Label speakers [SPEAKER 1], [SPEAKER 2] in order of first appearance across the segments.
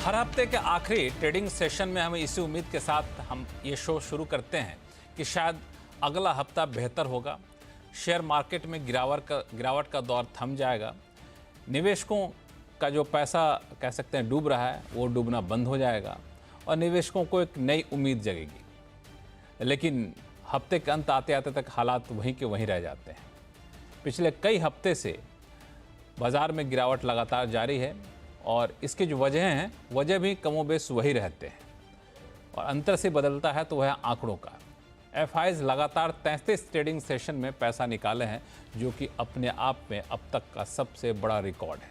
[SPEAKER 1] हर हफ्ते के आखिरी ट्रेडिंग सेशन में हम इसी उम्मीद के साथ हम ये शो शुरू करते हैं कि शायद अगला हफ्ता बेहतर होगा, शेयर मार्केट में गिरावट का दौर थम जाएगा, निवेशकों का जो पैसा कह सकते हैं डूब रहा है वो डूबना बंद हो जाएगा और निवेशकों को एक नई उम्मीद जगेगी। लेकिन हफ्ते के अंत आते आते तक हालात वहीं के वहीं रह जाते हैं। पिछले कई हफ्ते से बाज़ार में गिरावट लगातार जारी है और इसकी जो वजह भी कमोबेश वही रहते हैं और अंतर से बदलता है तो वह आंकड़ों का। एफआईज लगातार 33 ट्रेडिंग सेशन में पैसा निकाले हैं, जो कि अपने आप में अब तक का सबसे बड़ा रिकॉर्ड है।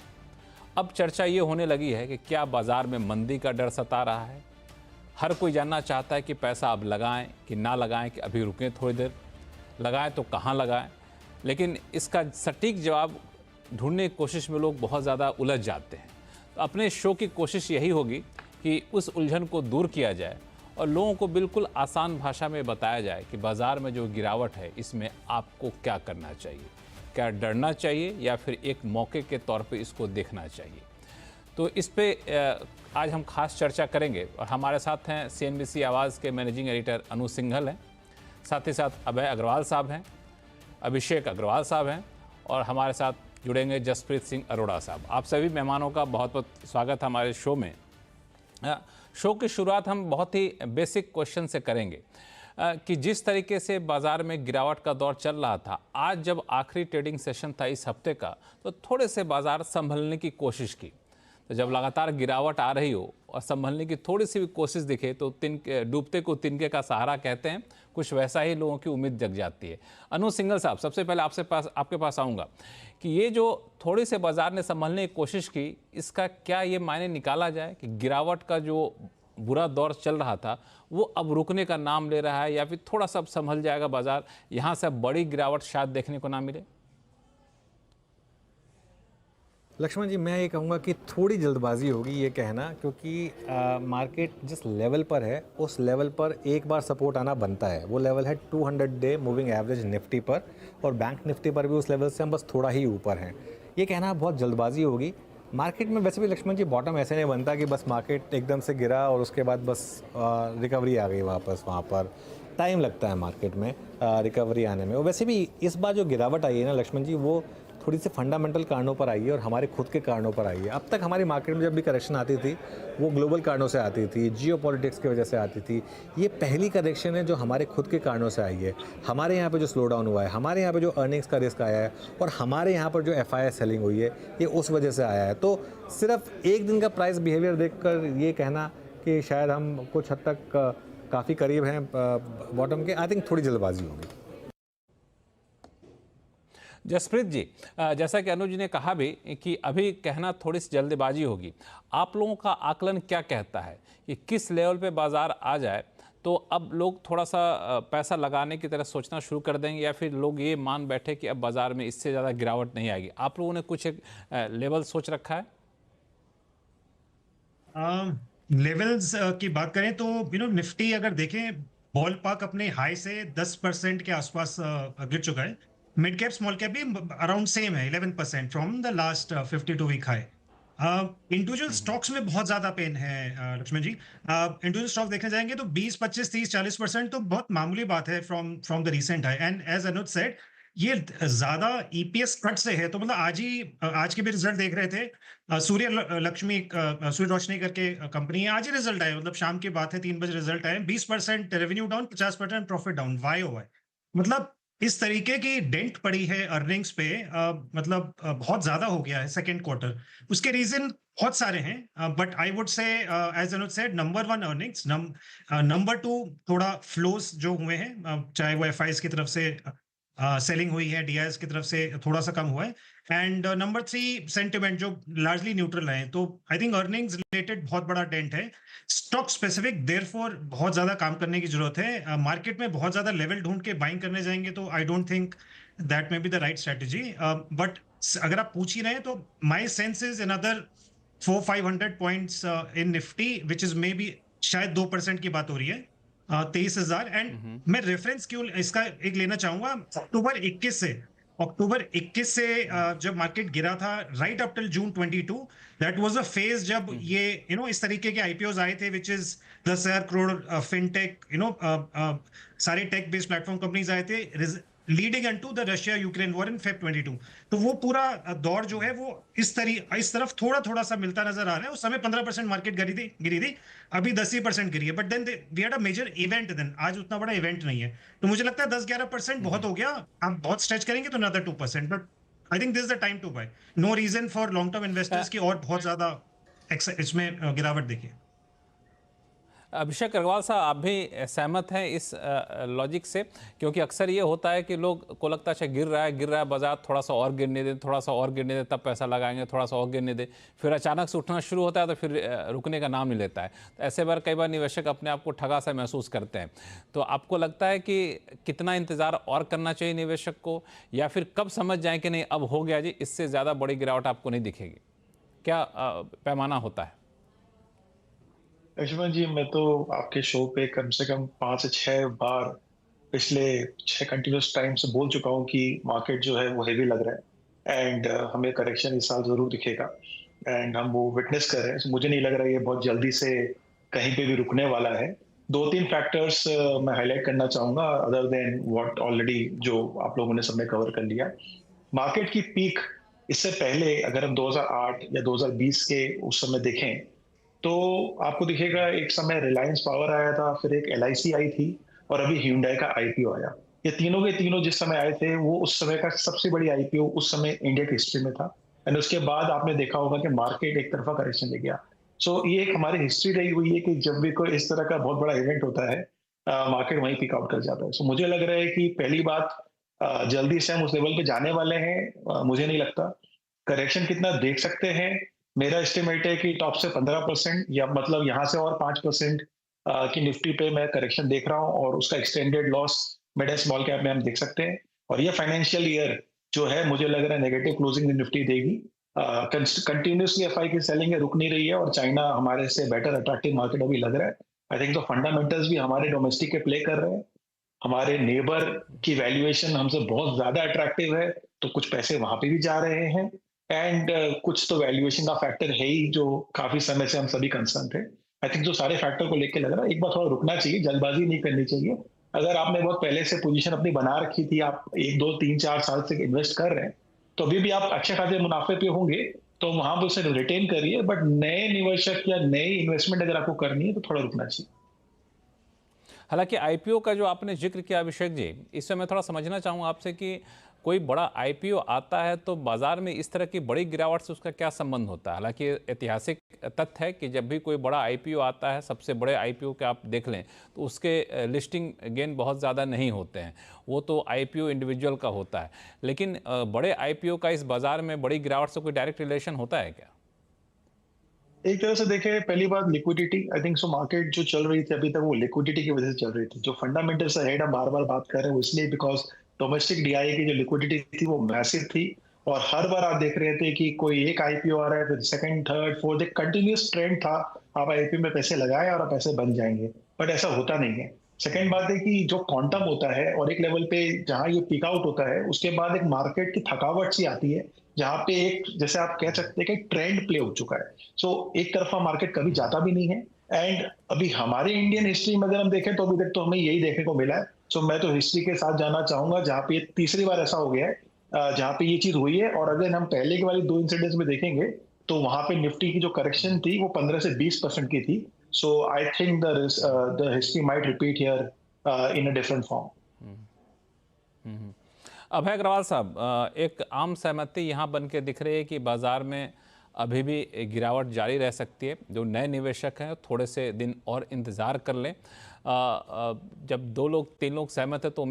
[SPEAKER 1] अब चर्चा ये होने लगी है कि क्या बाज़ार में मंदी का डर सता रहा है। हर कोई जानना चाहता है कि पैसा अब लगाएं कि ना लगाएं, कि अभी रुकें थोड़ी देर, लगाएं तो कहाँ लगाएं। लेकिन इसका सटीक जवाब ढूंढने की कोशिश में लोग बहुत ज़्यादा उलझ जाते हैं। तो अपने शो की कोशिश यही होगी कि उस उलझन को दूर किया जाए और लोगों को बिल्कुल आसान भाषा में बताया जाए कि बाज़ार में जो गिरावट है इसमें आपको क्या करना चाहिए, क्या डरना चाहिए या फिर एक मौके के तौर पे इसको देखना चाहिए। तो इस पे आज हम खास चर्चा करेंगे और हमारे साथ हैं CNBC आवाज़ के मैनेजिंग एडिटर अनु सिंघल हैं, साथ ही साथ अभय अग्रवाल साहब हैं, अभिषेक अग्रवाल साहब हैं और हमारे साथ जुड़ेंगे जसप्रीत सिंह अरोड़ा साहब। आप सभी मेहमानों का बहुत बहुत स्वागत है हमारे शो में। शो की शुरुआत हम बहुत ही बेसिक क्वेश्चन से करेंगे कि जिस तरीके से बाज़ार में गिरावट का दौर चल रहा था, आज जब आखिरी ट्रेडिंग सेशन था इस हफ्ते का, तो थोड़े से बाज़ार संभलने की कोशिश की। तो जब लगातार गिरावट आ रही हो और संभलने की थोड़ी सी भी कोशिश दिखे तो डूबते को तिनके का सहारा कहते हैं, कुछ वैसा ही लोगों की उम्मीद जग जाती है। अनु सिंघल साहब, सबसे पहले आपके पास आऊँगा कि ये जो थोड़ी से बाज़ार ने संभलने की कोशिश की, इसका क्या ये मायने निकाला जाए कि गिरावट का जो बुरा दौर चल रहा था वो अब रुकने का नाम ले रहा है, या फिर थोड़ा सा संभल जाएगा बाज़ार, यहाँ से बड़ी गिरावट शायद देखने को ना मिले?
[SPEAKER 2] लक्ष्मण जी, मैं ये कहूँगा कि थोड़ी जल्दबाजी होगी ये कहना, क्योंकि मार्केट जिस लेवल पर है उस लेवल पर एक बार सपोर्ट आना बनता है। वो लेवल है 200 डे मूविंग एवरेज निफ्टी पर, और बैंक निफ्टी पर भी उस लेवल से हम बस थोड़ा ही ऊपर हैं। ये कहना बहुत जल्दबाजी होगी। मार्केट में वैसे भी लक्ष्मण जी बॉटम ऐसे नहीं बनता कि बस मार्केट एकदम से गिरा और उसके बाद बस रिकवरी आ गई वापस। वहाँ पर टाइम लगता है मार्केट में रिकवरी आने में। और वैसे भी इस बार जो गिरावट आई है ना लक्ष्मण जी, वो थोड़ी सी फंडामेंटल कारणों पर आई है और हमारे खुद के कारणों पर आई है। अब तक हमारी मार्केट में जब भी करेक्शन आती थी वो ग्लोबल कारणों से आती थी, जियोपॉलिटिक्स की वजह से आती थी। ये पहली करेक्शन है जो हमारे खुद के कारणों से आई है। हमारे यहाँ पे जो स्लो डाउन हुआ है, हमारे यहाँ पे जो अर्निंग्स का रिस्क आया है और हमारे यहाँ पर जो FII सेलिंग हुई है, ये उस वजह से आया है। तो सिर्फ एक दिन का प्राइस बिहेवियर देखकर ये कहना कि शायद हम कुछ हद तक काफ़ी करीब हैं बॉटम के, आई थिंक थोड़ी जल्दबाजी होगी।
[SPEAKER 1] जसप्रीत जी, जैसा कि अनुज ने कहा भी कि अभी कहना थोड़ी सी जल्दबाजी होगी, आप लोगों का आकलन क्या कहता है कि किस लेवल पे बाज़ार आ जाए तो अब लोग थोड़ा सा पैसा लगाने की तरह सोचना शुरू कर देंगे, या फिर लोग ये मान बैठे कि अब बाज़ार में इससे ज़्यादा गिरावट नहीं आएगी? आप लोगों ने कुछ एक लेवल सोच रखा है?
[SPEAKER 3] लेवल्स की बात करें तो निफ्टी अगर देखें, बॉल पार्क अपने हाई से 10% के आसपास गिर चुका है। मिड कैप स्मॉल कैप भी अराउंड सेम है, 11% from the last 52 week high. Individual stocks में बहुत ज्यादा पेन है लक्ष्मण जी। इंडिविजुअल स्टॉक देखने जाएंगे तो 20, 25, 30, 40% तो बहुत मामूली बात है from the recent high. And as Anuj said, ये ज्यादा EPS कट से है। तो मतलब आज के भी रिजल्ट देख रहे थे, सूर्य रोशनी करके कंपनी है, आज ही रिजल्ट आए, मतलब शाम की बात है, 3 बजे रिजल्ट आए। 20% revenue down, 50% profit down, YOY। मतलब इस तरीके की डेंट पड़ी है अर्निंग्स पे, मतलब बहुत ज्यादा हो गया है सेकेंड क्वार्टर। उसके रीजन बहुत सारे हैं, but I would say as Anuj said, number 1 earnings, number 2 थोड़ा फ्लोज जो हुए हैं, चाहे वो FIs की तरफ से सेलिंग हुई है, DIs की तरफ से थोड़ा सा कम हुआ है, एंड नंबर 3 सेंटिमेंट जो लार्जली न्यूट्रल है। तो आई थिंक अर्निंग्स रिलेटेड बहुत बड़ा डेंट है। स्टॉक स्पेसिफिक देयरफॉर बहुत ज्यादा काम करने की जरूरत है। मार्केट में बहुत ज्यादा लेवल ढूंढ के बाइंग करने जाएंगे तो I don't think that may be the right strategy. But अगर आप पूछ ही रहे हैं तो my sense is another 400-500 points in Nifty, which is may be शायद 2% की बात हो रही है, 23,000। एंड मैं रेफरेंस क्यों इसका एक लेना चाहूंगा, अक्टूबर 21 से अक्टूबर 21 से जब मार्केट गिरा था right up till June 22, that was a phase जब ये इस तरीके के आईपीओज आए थे विच इज 10,000 करोड़ फिनटेक, सारे टेक बेस्ड प्लेटफॉर्म कंपनीज आए थे leading into the Russia Ukraine war in Feb 22। तो वो पूरा दौर जो है वो इस तरफ थोड़ा थोड़ा सा मिलता नजर आ रहा है। उस समय 15% मार्केट गिरी थी, अभी 10% गिरी है, but then we had a major event. Then आज उतना बड़ा इवेंट नहीं है, तो मुझे लगता है 10-11% बहुत हो गया। आप बहुत स्ट्रेच करेंगे तो another 2%, but I think this is the time to buy. No reason for long term investors की और बहुत ज्यादा इसमें गिरावट देखिए।
[SPEAKER 1] अभिषेक अग्रवाल साहब, आप भी सहमत हैं इस लॉजिक से? क्योंकि अक्सर ये होता है कि लोग को लगता है गिर रहा है बाजार, थोड़ा सा और गिरने दे, थोड़ा सा और गिरने दे, तब पैसा लगाएंगे, थोड़ा सा और गिरने दे, फिर अचानक से उठना शुरू होता है तो फिर रुकने का नाम नहीं लेता है। तो ऐसे बार कई बार निवेशक अपने आप को ठगा सा महसूस करते हैं। तो आपको लगता है कि कितना इंतज़ार और करना चाहिए निवेशक को, या फिर कब समझ जाए कि नहीं अब हो गया जी, इससे ज़्यादा बड़ी गिरावट आपको नहीं दिखेगी? क्या पैमाना होता है?
[SPEAKER 4] लक्ष्मण जी, मैं तो आपके शो पे कम से कम 5 से 6 बार पिछले 6 कंटिन्यूस टाइम से बोल चुका हूँ कि मार्केट जो है वो हेवी लग रहा है एंड हमें करेक्शन इस साल जरूर दिखेगा एंड हम वो विटनेस कर रहे हैं। मुझे नहीं लग रहा है ये बहुत जल्दी से कहीं पे भी रुकने वाला है। 2-3 फैक्टर्स मैं हाईलाइट करना चाहूंगा अदर देन व्हाट ऑलरेडी जो आप लोगों ने सबने कवर कर लिया। मार्केट की पीक इससे पहले अगर हम 2008 या 2020 के उस समय देखें तो आपको दिखेगा एक समय रिलायंस पावर आया था, फिर एक LIC आई थी और अभी Hyundai का IPO आया। ये तीनों के तीनों जिस समय आए थे वो उस समय का सबसे बड़ी IPO उस समय इंडिया की हिस्ट्री में था एंड उसके बाद आपने देखा होगा कि मार्केट एक तरफा करेक्शन ले गया। सो ये एक हमारी हिस्ट्री रही हुई है कि जब भी कोई इस तरह का बहुत बड़ा इवेंट होता है मार्केट वहीं पिक आउट कर जाता है। सो मुझे लग रहा है कि पहली बात जल्दी से हम उस लेवल पे जाने वाले हैं मुझे नहीं लगता। करेक्शन कितना देख सकते हैं, मेरा एस्टिमेट है कि टॉप से 15% या मतलब यहाँ से और 5% की निफ्टी पे मैं करेक्शन देख रहा हूँ और उसका extended loss mid and small cap में हम देख सकते हैं। और ये फाइनेंशियल ईयर जो है मुझे लग रहा है नेगेटिव क्लोजिंग निफ्टी देगी। कंटिन्यूसली एफआई की सेलिंग रुक नहीं रही है और चाइना हमारे से बेटर अट्रैक्टिव मार्केट अभी लग रहा है। आई थिंक तो फंडामेंटल्स भी हमारे डोमेस्टिक के प्ले कर रहे हैं। हमारे नेबर की वैल्यूएशन हमसे बहुत ज्यादा अट्रैक्टिव है तो कुछ पैसे वहां पे भी जा रहे हैं एंड कुछ तो वैल्यूएशन का फैक्टर है ही जो काफी समय से हम सभी कंसर्न थे। आई थिंक जो सारे फैक्टर को लेके लग रहा है एक बार थोड़ा रुकना चाहिए, जल्दबाजी नहीं करनी चाहिए। अगर आपने बहुत पहले से पोजीशन अपनी बना रखी थी, आप 1-2-3-4 साल से इन्वेस्ट कर रहे हैं तो अभी भी आप अच्छे खासे मुनाफे पे होंगे, तो वहां पर उसे रिटेन करिए। बट नए निवेशक या नई इन्वेस्टमेंट अगर आपको करनी है तो थोड़ा रुकना चाहिए।
[SPEAKER 1] हालांकि आईपीओ का जो आपने जिक्र किया अभिषेक जी, इससे मैं थोड़ा समझना चाहूँगा आपसे कि कोई बड़ा आईपीओ आता है तो बाजार में इस तरह की बड़ी गिरावट से उसका क्या संबंध होता है? हालांकि ऐतिहासिक तथ्य है कि जब भी कोई बड़ा आईपीओ आता है, सबसे बड़े आईपीओ के आप देख लें तो उसके लिस्टिंग गेन बहुत ज़्यादा नहीं होते हैं, वो तो आईपीओ इंडिविजुअल का होता है। लेकिन बड़े आईपीओ का इस बाजार में बड़ी गिरावट से कोई डायरेक्ट रिलेशन होता है क्या?
[SPEAKER 4] एक तरह से देखें, पहली बात liquidity, I think so market जो चल रही थी अभी तक वो लिक्विडिटी की वजह से चल रही थी। जो फंडामेंटल्स हेड हम बार बार बात कर रहे हैं वो इसलिए बिकॉज डोमेस्टिक डीआई की जो लिक्विडिटी थी वो मैसिव थी और हर बार आप देख रहे थे कि कोई एक आईपीओ आ रहा है, फिर सेकंड थर्ड फोर्थ, एक कंटिन्यूस ट्रेंड था, आप आईपीओ में पैसे लगाए और आप पैसे बन जाएंगे, बट ऐसा होता नहीं है। सेकंड बात है कि जो क्वांटम होता है और एक लेवल पे जहां ये पिक आउट होता है उसके बाद एक मार्केट की थकावट सी आती है जहां पे एक जैसे आप कह सकते हैं कि ट्रेंड प्ले हो चुका है। सो एक तरफा मार्केट कभी जाता भी नहीं है एंड अभी हमारे इंडियन हिस्ट्री में अगर हम देखें तो अभी तक तो हमें यही देखने को मिला है। सो मैं तो हिस्ट्री के साथ जाना चाहूंगा जहां पे तीसरी बार ऐसा हो गया है जहां पे ये चीज हुई है। और अगर हम पहले की वाली 2 इंसिडेंट्स में देखेंगे तो वहां पे निफ्टी की जो करेक्शन थी वो 15 से 20% की थी। So I think the history might repeat here in a different form.
[SPEAKER 1] Abhay Agarwal साहब, एक आम सहमति यहाँ बन के दिख रही है कि बाजार में अभी भी गिरावट जारी रह सकती है। जो नए निवेशक हैं थोड़े से दिन और इंतज़ार कर लें। जब 2 लोग 3 लोग सहमत हैं तो